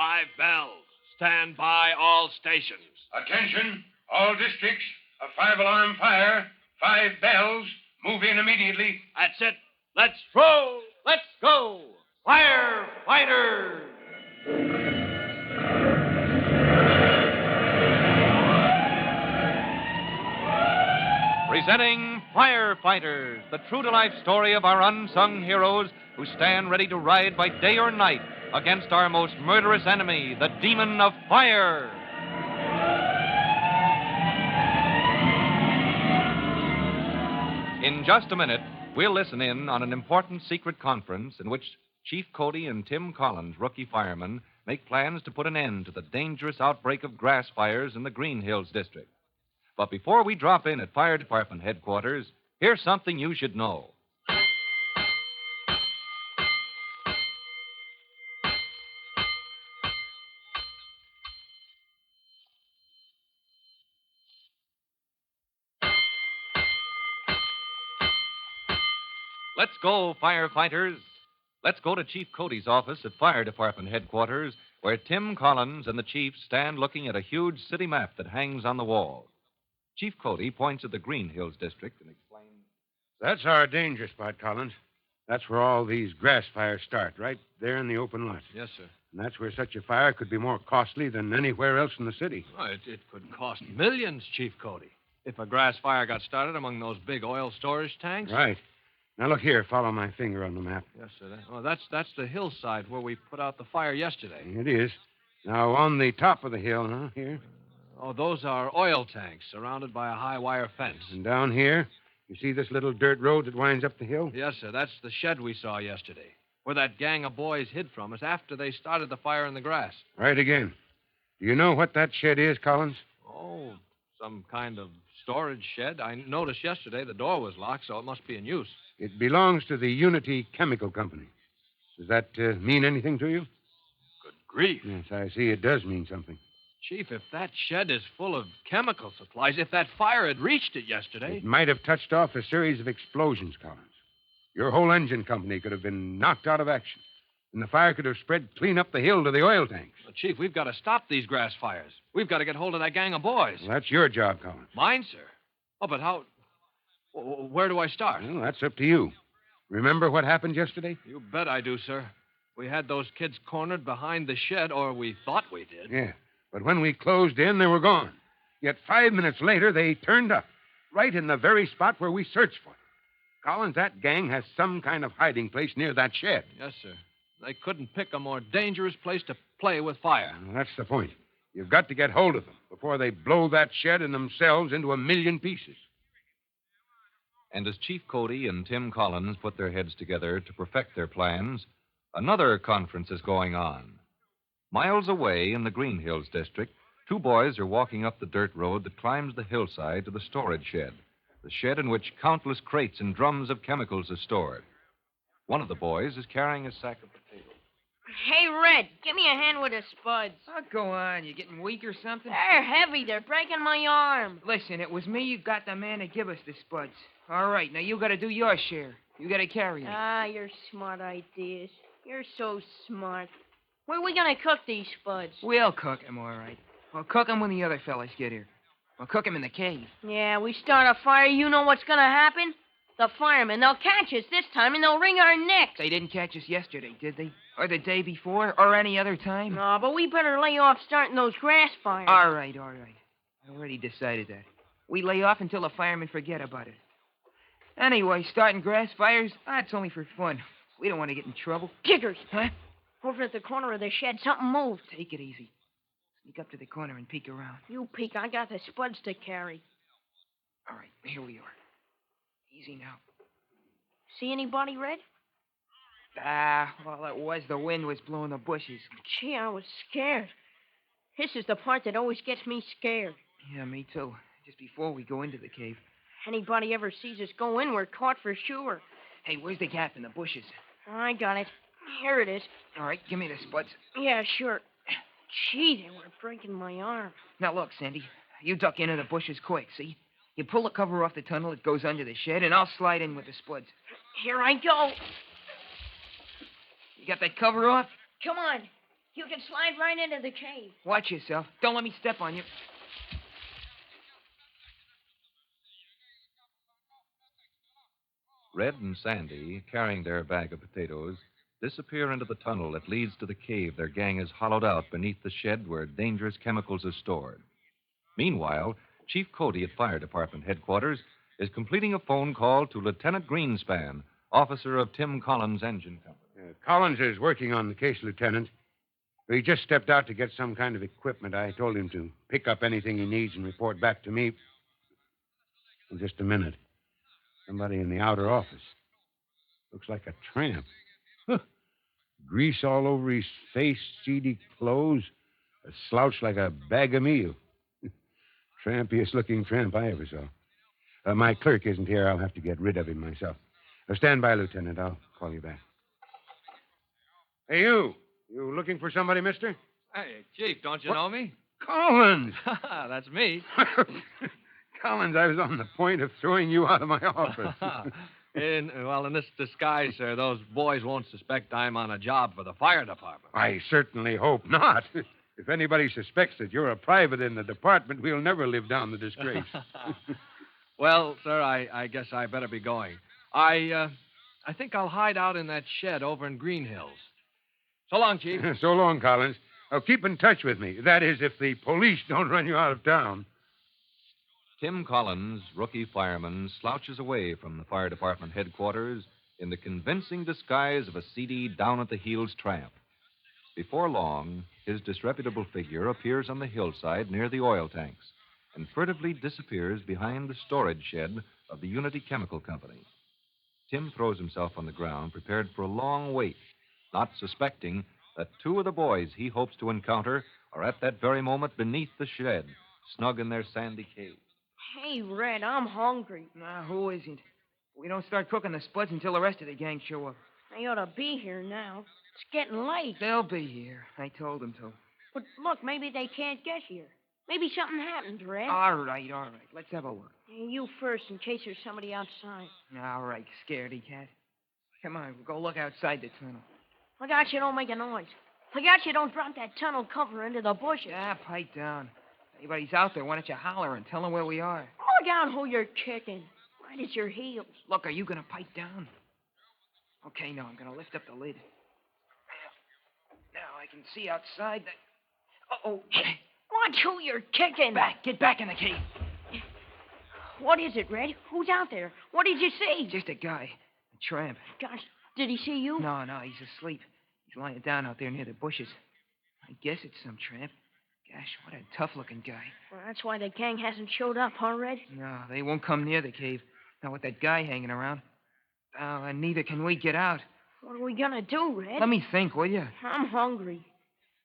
5 bells. Stand by all stations. Attention, all districts. A 5-alarm fire. 5 bells. Move in immediately. That's it. Let's roll. Let's go. Firefighters! Presenting Firefighters, the true-to-life story of our unsung heroes who stand ready to ride by day or night against our most murderous enemy, the demon of fire. In just a minute, we'll listen in on an important secret conference in which Chief Cody and Tim Collins, rookie firemen, make plans to put an end to the dangerous outbreak of grass fires in the Green Hills district. But before we drop in at Fire Department headquarters, here's something you should know. Let's go, firefighters. Let's go to Chief Cody's office at Fire Department headquarters, where Tim Collins and the chief stand looking at a huge city map that hangs on the wall. Chief Cody points at the Green Hills district and explains. That's our danger spot, Collins. That's where all these grass fires start, right there in the open lot. Yes, sir. And that's where such a fire could be more costly than anywhere else in the city. Oh, it could cost millions, Chief Cody, if a grass fire got started among those big oil storage tanks. Right. Now, look here. Follow my finger on the map. Yes, sir. That's the hillside where we put out the fire yesterday. It is. Now, on the top of the hill, here. Those are oil tanks surrounded by a high wire fence. And down here, you see this little dirt road that winds up the hill? Yes, sir. That's the shed we saw yesterday, where that gang of boys hid from us after they started the fire in the grass. Right again. Do you know what that shed is, Collins? Oh, some kind of storage shed. I noticed yesterday the door was locked, so it must be in use. It belongs to the Unity Chemical Company. Does that mean anything to you? Good grief. Yes, I see it does mean something. Chief, if that shed is full of chemical supplies, if that fire had reached it yesterday... It might have touched off a series of explosions, Collins. Your whole engine company could have been knocked out of action, and the fire could have spread clean up the hill to the oil tanks. Well, Chief, we've got to stop these grass fires. We've got to get hold of that gang of boys. Well, that's your job, Collins. Mine, sir? Oh, but how... Where do I start? Well, that's up to you. Remember what happened yesterday? You bet I do, sir. We had those kids cornered behind the shed, or we thought we did. Yeah, but when we closed in, they were gone. Yet 5 minutes later, they turned up, right in the very spot where we searched for them. Collins, that gang has some kind of hiding place near that shed. Yes, sir. They couldn't pick a more dangerous place to play with fire. Well, that's the point. You've got to get hold of them before they blow that shed and themselves into a million pieces. And as Chief Cody and Tim Collins put their heads together to perfect their plans, another conference is going on. Miles away in the Green Hills district, two boys are walking up the dirt road that climbs the hillside to the storage shed, the shed in which countless crates and drums of chemicals are stored. One of the boys is carrying a sack of potatoes. Hey, Red, give me a hand with the spuds. Oh, go on. You getting weak or something? They're heavy. They're breaking my arm. Listen, it was me you got the man to give us the spuds. All right, now you got to do your share. You got to carry them. Ah, your smart ideas. You're so smart. Where are we going to cook these spuds? We'll cook them, all right. We'll cook them when the other fellas get here. We'll cook them in the cave. Yeah, we start a fire, you know what's going to happen? The firemen, they'll catch us this time, and they'll wring our necks. They didn't catch us yesterday, did they? Or the day before? Or any other time? No, but we better lay off starting those grass fires. All right. I already decided that. We lay off until the firemen forget about it. Anyway, starting grass fires, that's only for fun. We don't want to get in trouble. Kickers. Huh? Over at the corner of the shed, something moved. Take it easy. Sneak up to the corner and peek around. You peek. I got the spuds to carry. All right, here we are. Easy now. See anybody, Red? All it was, the wind was blowing the bushes. Gee, I was scared. This is the part that always gets me scared. Yeah, me too. Just before we go into the cave. Anybody ever sees us go in, we're caught for sure. Hey, where's the gap in the bushes? I got it. Here it is. All right, give me the spuds. Yeah, sure. Gee, they were breaking my arm. Now, look, Sandy. You duck into the bushes quick, see? You pull the cover off the tunnel, it goes under the shed, and I'll slide in with the spuds. Here I go. You got that cover off? Come on. You can slide right into the cave. Watch yourself. Don't let me step on you. Red and Sandy, carrying their bag of potatoes, disappear into the tunnel that leads to the cave their gang has hollowed out beneath the shed where dangerous chemicals are stored. Meanwhile, Chief Cody at Fire Department headquarters is completing a phone call to Lieutenant Greenspan, officer of Tim Collins' engine company. Collins is working on the case, Lieutenant. He just stepped out to get some kind of equipment. I told him to pick up anything he needs and report back to me. In just a minute. Somebody in the outer office. Looks like a tramp. Huh. Grease all over his face, seedy clothes, a slouch like a bag of meal. Trampiest looking tramp I ever saw. My clerk isn't here. I'll have to get rid of him myself. Stand by, Lieutenant. I'll call you back. Hey, you. You looking for somebody, mister? Hey, Chief, don't you know me? Collins! That's me. Collins, I was on the point of throwing you out of my office. In this disguise, sir, those boys won't suspect I'm on a job for the fire department. I certainly hope not. If anybody suspects that you're a private in the department, we'll never live down the disgrace. Well, sir, I guess I better be going. I think I'll hide out in that shed over in Green Hills. So long, Chief. So long, Collins. Now, keep in touch with me. That is, if the police don't run you out of town. Tim Collins, rookie fireman, slouches away from the fire department headquarters in the convincing disguise of a seedy, down-at-the-heels tramp. Before long, his disreputable figure appears on the hillside near the oil tanks and furtively disappears behind the storage shed of the Unity Chemical Company. Tim throws himself on the ground, prepared for a long wait, not suspecting that two of the boys he hopes to encounter are at that very moment beneath the shed, snug in their sandy cave. Hey, Red, I'm hungry. Nah, who isn't? We don't start cooking the spuds until the rest of the gang show up. They ought to be here now. It's getting late. They'll be here. I told them to. But look, maybe they can't get here. Maybe something happened, Red. All right. Let's have a look. You first, in case there's somebody outside. All right, scaredy cat. Come on, we'll go look outside the tunnel. Look out you don't make a noise. Look out you don't drop that tunnel cover into the bushes. Pipe down. If anybody's out there, why don't you holler and tell them where we are? Look out who you're kicking. Right at your heels. Look, are you going to pipe down? Okay, now I'm going to lift up the lid. Now I can see outside that... Uh-oh. Watch who you're kicking. Get back in the cave. What is it, Red? Who's out there? What did you see? Just a guy. A tramp. Gosh, did he see you? No, he's asleep. He's lying down out there near the bushes. I guess it's some tramp. Gosh, what a tough-looking guy. Well, that's why the gang hasn't showed up, huh, Red? No, they won't come near the cave. Not with that guy hanging around. And neither can we get out. What are we gonna do, Red? Let me think, will you? I'm hungry.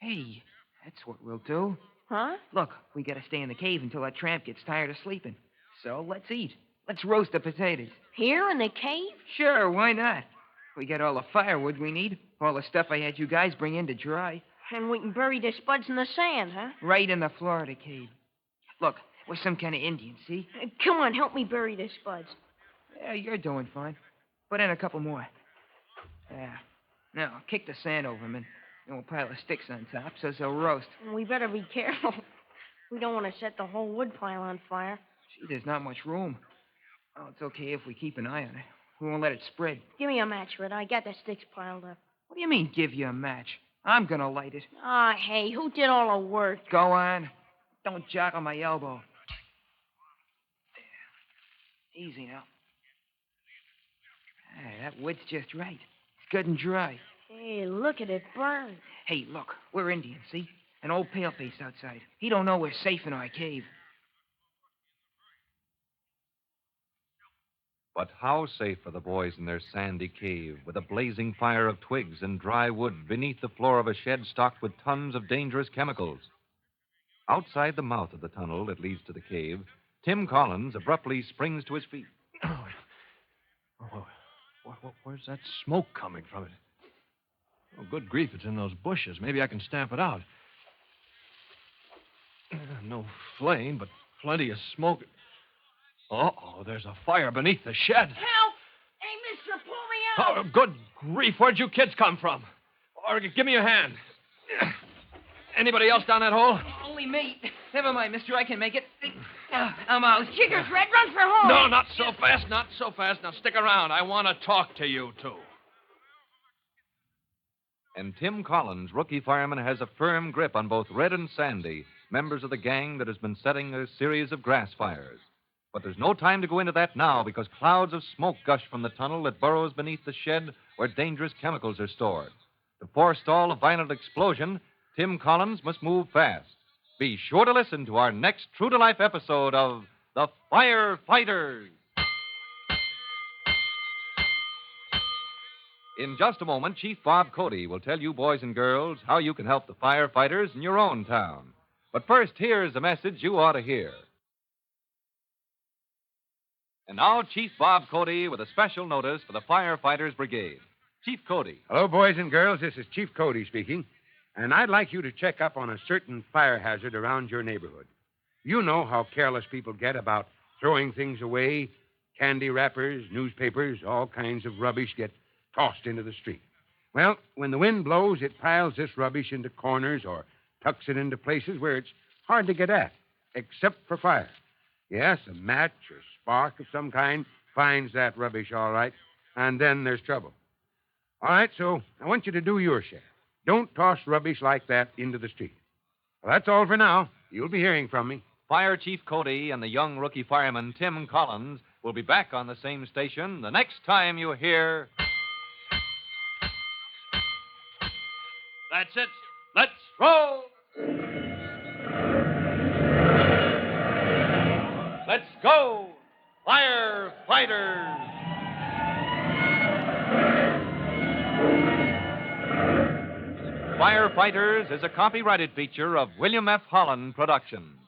Hey, that's what we'll do. Huh? Look, we gotta stay in the cave until that tramp gets tired of sleeping. So let's eat. Let's roast the potatoes. Here in the cave? Sure, why not? We got all the firewood we need. All the stuff I had you guys bring in to dry. And we can bury the spuds in the sand, huh? Right in the floor of the cave. Look, we're some kind of Indian, see? Come on, help me bury the spuds. Yeah, you're doing fine. Put in a couple more. Yeah. Now, kick the sand over them, and we'll pile the sticks on top so they'll roast. And we better be careful. We don't want to set the whole wood pile on fire. Gee, there's not much room. Oh, it's okay if we keep an eye on it. We won't let it spread. Give me a match, Red. I got the sticks piled up. What do you mean, give you a match? I'm gonna light it. Hey, who did all the work? Go on. Don't jog on my elbow. There. Easy now. That wood's just right. It's good and dry. Hey, look at it burn. Hey, look, we're Indians, see? An old paleface outside. He don't know we're safe in our cave. But how safe are the boys in their sandy cave with a blazing fire of twigs and dry wood beneath the floor of a shed stocked with tons of dangerous chemicals? Outside the mouth of the tunnel that leads to the cave, Tim Collins abruptly springs to his feet. Where's that smoke coming from it? Oh, good grief, it's in those bushes. Maybe I can stamp it out. No flame, but plenty of smoke. Uh-oh, there's a fire beneath the shed. Help! Hey, mister, pull me out! Oh, good grief, where'd you kids come from? Or give me your hand. Anybody else down that hole? Only me. Never mind, mister. I can make it. I'm out. Jiggers, Red, run for home. No, not so fast, not so fast. Now stick around. I want to talk to you two. And Tim Collins, rookie fireman, has a firm grip on both Red and Sandy, members of the gang that has been setting a series of grass fires. But there's no time to go into that now because clouds of smoke gush from the tunnel that burrows beneath the shed where dangerous chemicals are stored. To forestall a violent explosion, Tim Collins must move fast. Be sure to listen to our next true-to-life episode of The Firefighters. In just a moment, Chief Bob Cody will tell you boys and girls how you can help the firefighters in your own town. But first, here's a message you ought to hear. And now, Chief Bob Cody with a special notice for the Firefighters Brigade. Chief Cody. Hello, boys and girls. This is Chief Cody speaking. And I'd like you to check up on a certain fire hazard around your neighborhood. You know how careless people get about throwing things away. Candy wrappers, newspapers, all kinds of rubbish get tossed into the street. Well, when the wind blows, it piles this rubbish into corners or tucks it into places where it's hard to get at, except for fire. Yes, a match or spark of some kind finds that rubbish all right, and then there's trouble. All right, so I want you to do your share. Don't toss rubbish like that into the street. Well, that's all for now. You'll be hearing from me. Fire Chief Cody and the young rookie fireman Tim Collins will be back on the same station the next time you hear... That's it. Let's roll. Let's go, Firefighters. Firefighters is a copyrighted feature of William F. Holland Productions.